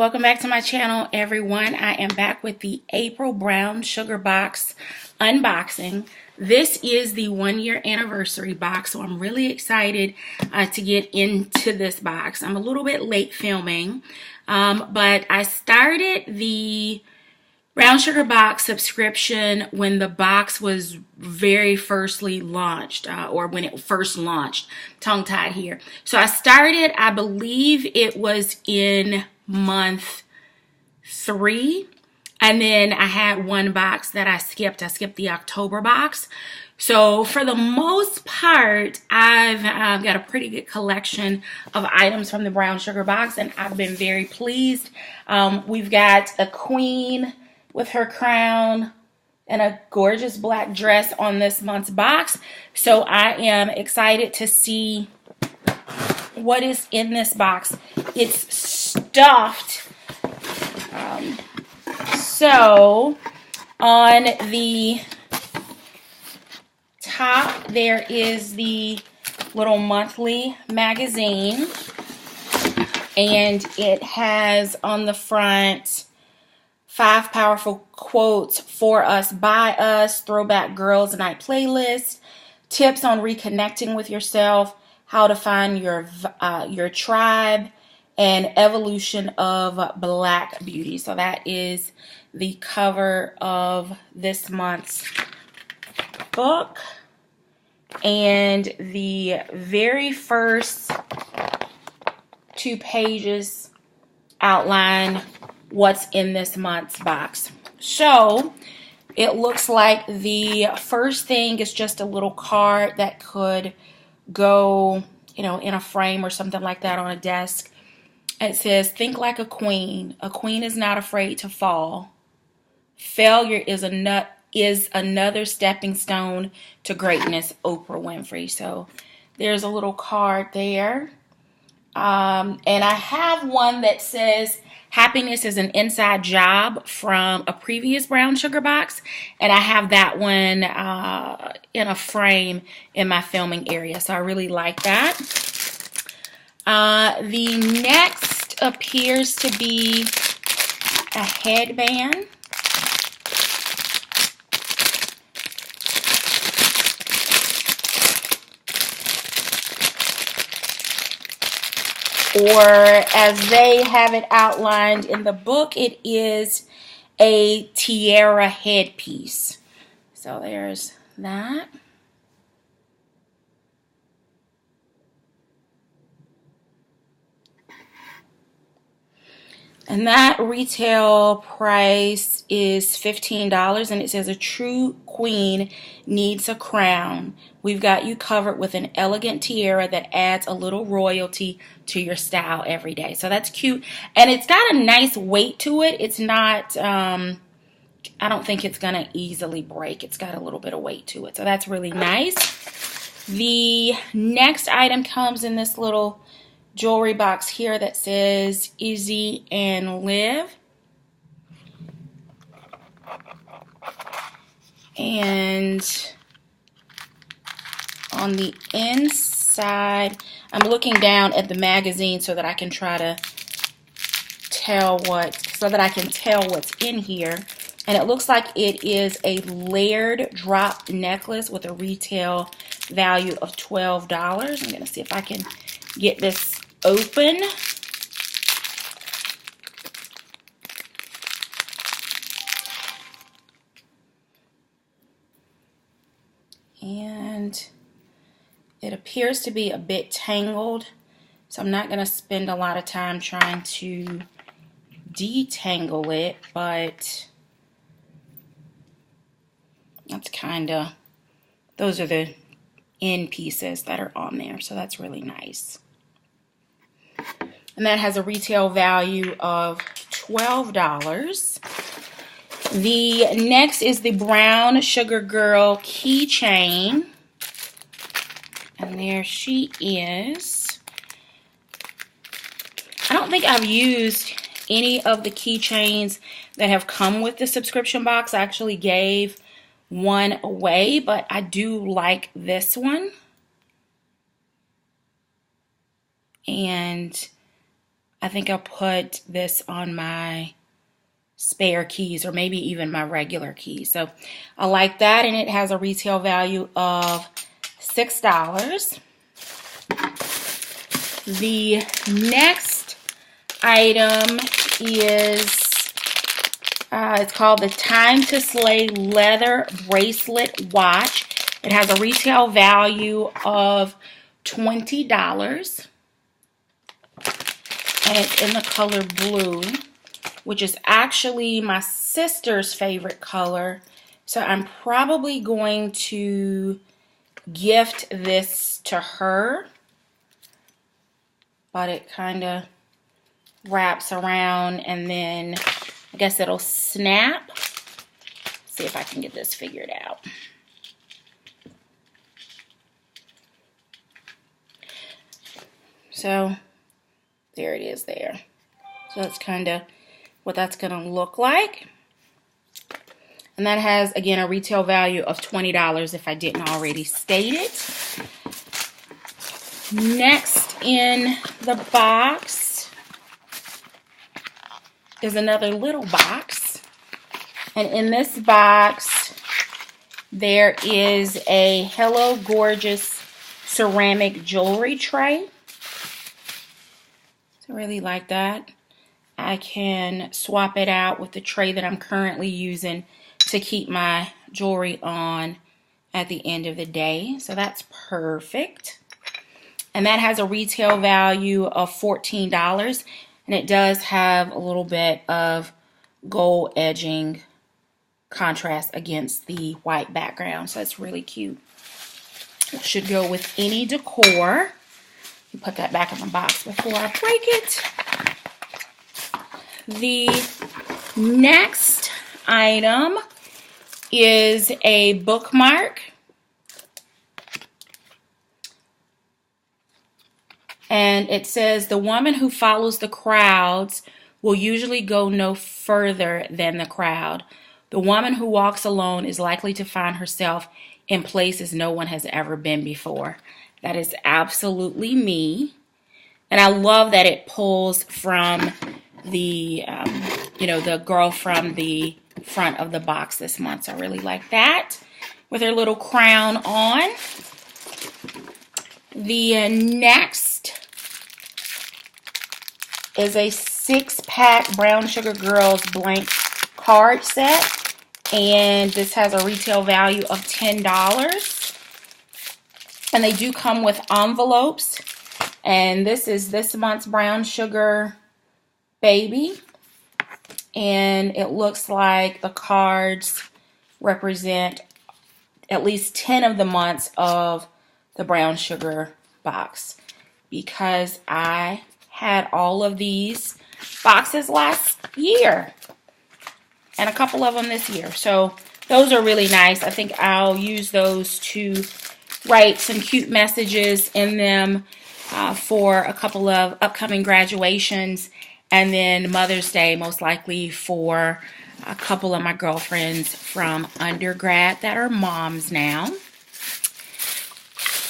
Welcome back to my channel, everyone. I am back with the April Brown Sugar Box unboxing. This is the 1-year anniversary box, so I'm really excited to get into this box. I'm a little bit late filming, but I started the Brown Sugar Box subscription when the box was very firstly launched, or when it first launched. Tongue-tied here. So I started, I believe it was in month 3, and then I had one box that I skipped. I skipped the October box. So for the most part, I've got a pretty good collection of items from the Brown Sugar Box, and I've been very pleased. We've got a queen with her crown and a gorgeous black dress on this month's box. So I am excited to see what is in this box. It's stuffed. So on the top there is the little monthly magazine, and it has on the front 5 powerful quotes for us, by us, throwback girls night playlist, tips on reconnecting with yourself, how to find your tribe, and evolution of Black beauty. So that is the cover of this month's book, and the very first 2 pages outline what's in this month's box. So it looks like the first thing is just a little card that could go, in a frame or something like that on a desk. It says, think like a queen. A queen is not afraid to fall. Failure is another stepping stone to greatness, Oprah Winfrey. So there's a little card there. And I have one that says, happiness is an inside job, from a previous Brown Sugar Box. And I have that one in a frame in my filming area. So I really like that. The next appears to be a headband. Or as they have it outlined in the book, it is a tiara headpiece. So there's that. And that retail price is $15, and it says, a true queen needs a crown. We've got you covered with an elegant tiara that adds a little royalty to your style every day. So that's cute. And it's got a nice weight to it. It's not, I don't think it's going to easily break. It's got a little bit of weight to it. So that's really nice. The next item comes in this little jewelry box here that says izzy&love. And on the inside, I'm looking down at the magazine so that I can try to tell what's in here. And it looks like it is a layered drop necklace with a retail value of $12. I'm going to see if I can get this open. And it appears to be a bit tangled, so I'm not going to spend a lot of time trying to detangle it, but that's those are the end pieces that are on there, so that's really nice. And that has a retail value of $12. The next is the Brown Sugar Girl keychain. And there she is. I don't think I've used any of the keychains that have come with the subscription box. I actually gave one away, but I do like this one. And I think I'll put this on my spare keys or maybe even my regular keys. So I like that, and it has a retail value of $6. The next item is it's called the Time to Slay Leather Bracelet Watch. It has a retail value of $20, and it's in the color blue, which is actually my sister's favorite color. So I'm probably going to gift this to her, but it kind of wraps around and then I guess it'll snap. Let's see if I can get this figured out. So there it is there. So that's kind of what that's going to look like. And that has, again, a retail value of $20 if I didn't already state it. Next in the box is another little box. And in this box, there is a Hello Gorgeous ceramic jewelry tray. So I really like that. I can swap it out with the tray that I'm currently using to keep my jewelry on at the end of the day. So that's perfect. And that has a retail value of $14. And it does have a little bit of gold edging contrast against the white background. So it's really cute. It should go with any decor. Put that back in the box before I break it. The next item is a bookmark. And it says, the woman who follows the crowds will usually go no further than the crowd. The woman who walks alone is likely to find herself in places no one has ever been before. That is absolutely me. And I love that it pulls from the, the girl from the front of the box this month. So I really like that. With her little crown on. The next is a 6-pack Brown Sugar Girls blank card set. And this has a retail value of $10. And they do come with envelopes. And this is this month's Brown Sugar Baby. And it looks like the cards represent at least 10 of the months of the Brown Sugar box. Because I had all of these boxes last year. And a couple of them this year. So those are really nice. I think I'll use those to write some cute messages in them for a couple of upcoming graduations. And then Mother's Day, most likely for a couple of my girlfriends from undergrad that are moms now.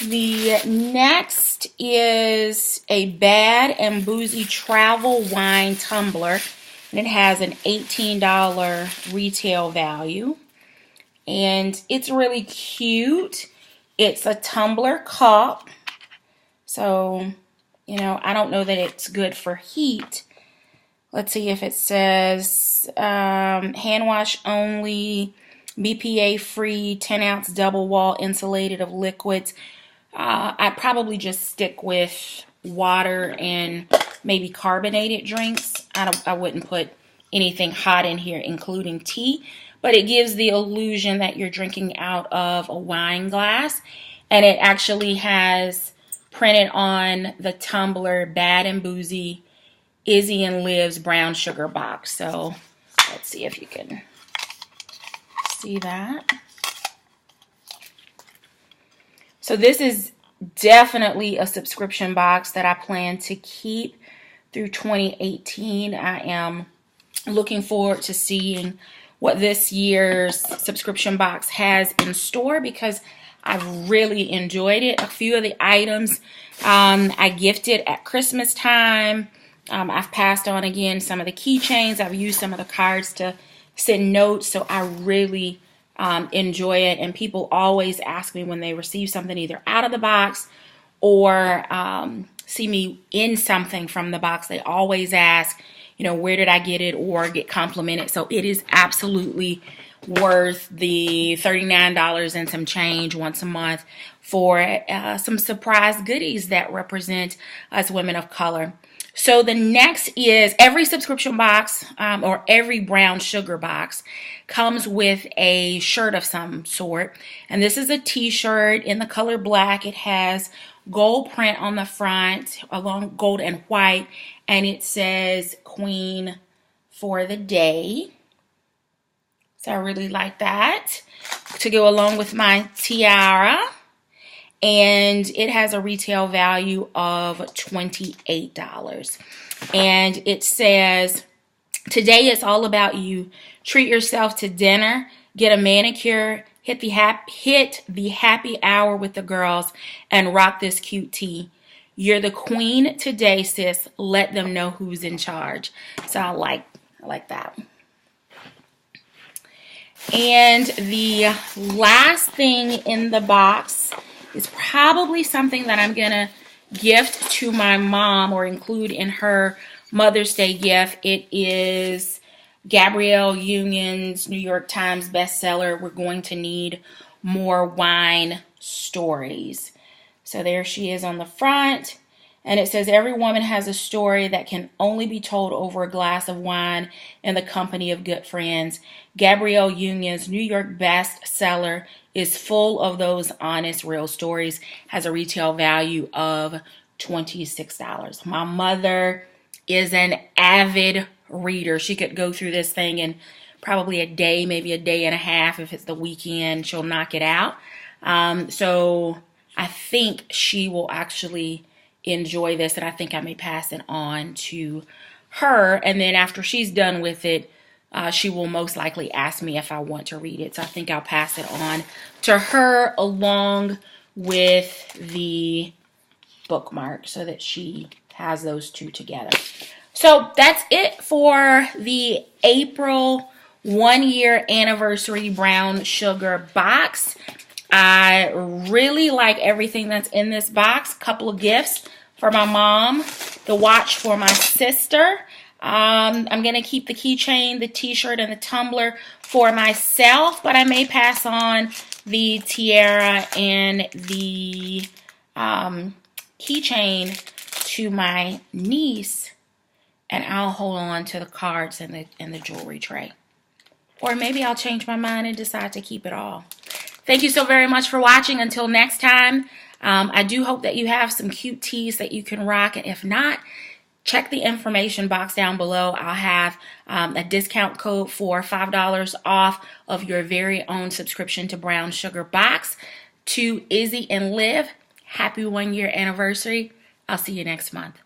The next is a Bad and Boozy travel wine tumbler. And it has an $18 retail value. And it's really cute. It's a tumbler cup. So, I don't know that it's good for heat. Let's see if it says hand wash only, BPA free, 10-ounce double wall insulated of liquids. I'd probably just stick with water and maybe carbonated drinks. I wouldn't put anything hot in here, including tea. But it gives the illusion that you're drinking out of a wine glass. And it actually has printed on the tumbler Bad and Boozy Izzy and Live's brown sugar box. So let's see if you can see that. So this is definitely a subscription box that I plan to keep through 2018. I am looking forward to seeing what this year's subscription box has in store because I've really enjoyed it. A few of the items I gifted at Christmas time. I've passed on again some of the keychains. I've used some of the cards to send notes, so I really enjoy it. And people always ask me when they receive something either out of the box or see me in something from the box. They always ask, you know, where did I get it or get complimented. So it is absolutely worth the $39 and some change once a month for some surprise goodies that represent us women of color. So the next is every subscription box or every brown sugar box comes with a shirt of some sort. And this is a t-shirt in the color black. It has gold print on the front along gold and white. And it says Queen for the Day. So I really like that to go along with my tiara. And it has a retail value of $28. And it says, today it's all about you. Treat yourself to dinner, get a manicure, hit the happy hour with the girls, and rock this cute tee. You're the queen today, sis. Let them know who's in charge. So I like that. And the last thing in the box is probably something that I'm going to gift to my mom or include in her Mother's Day gift. It is Gabrielle Union's New York Times bestseller, We're Going to Need More Wine Stories. So there she is on the front. And it says, every woman has a story that can only be told over a glass of wine in the company of good friends. Gabrielle Union's New York bestseller is full of those honest, real stories, has a retail value of $26. My mother is an avid reader. She could go through this thing in probably a day, maybe a day and a half. If it's the weekend, she'll knock it out. So I think she will actually enjoy this, and I think I may pass it on to her. And then after she's done with it, she will most likely ask me if I want to read it. So I think I'll pass it on to her along with the bookmark so that she has those two together. So that's it for the April 1-year anniversary brown sugar box. I really like everything that's in this box. Couple of gifts for my mom, the watch for my sister. I'm going to keep the keychain, the t-shirt, and the tumbler for myself, but I may pass on the tiara and the keychain to my niece, and I'll hold on to the cards and the jewelry tray. Or maybe I'll change my mind and decide to keep it all. Thank you so very much for watching. Until next time, I do hope that you have some cute tees that you can rock. And if not, check the information box down below. I'll have a discount code for $5 off of your very own subscription to Brown Sugar Box. To Izzy and Liv, happy 1-year anniversary. I'll see you next month.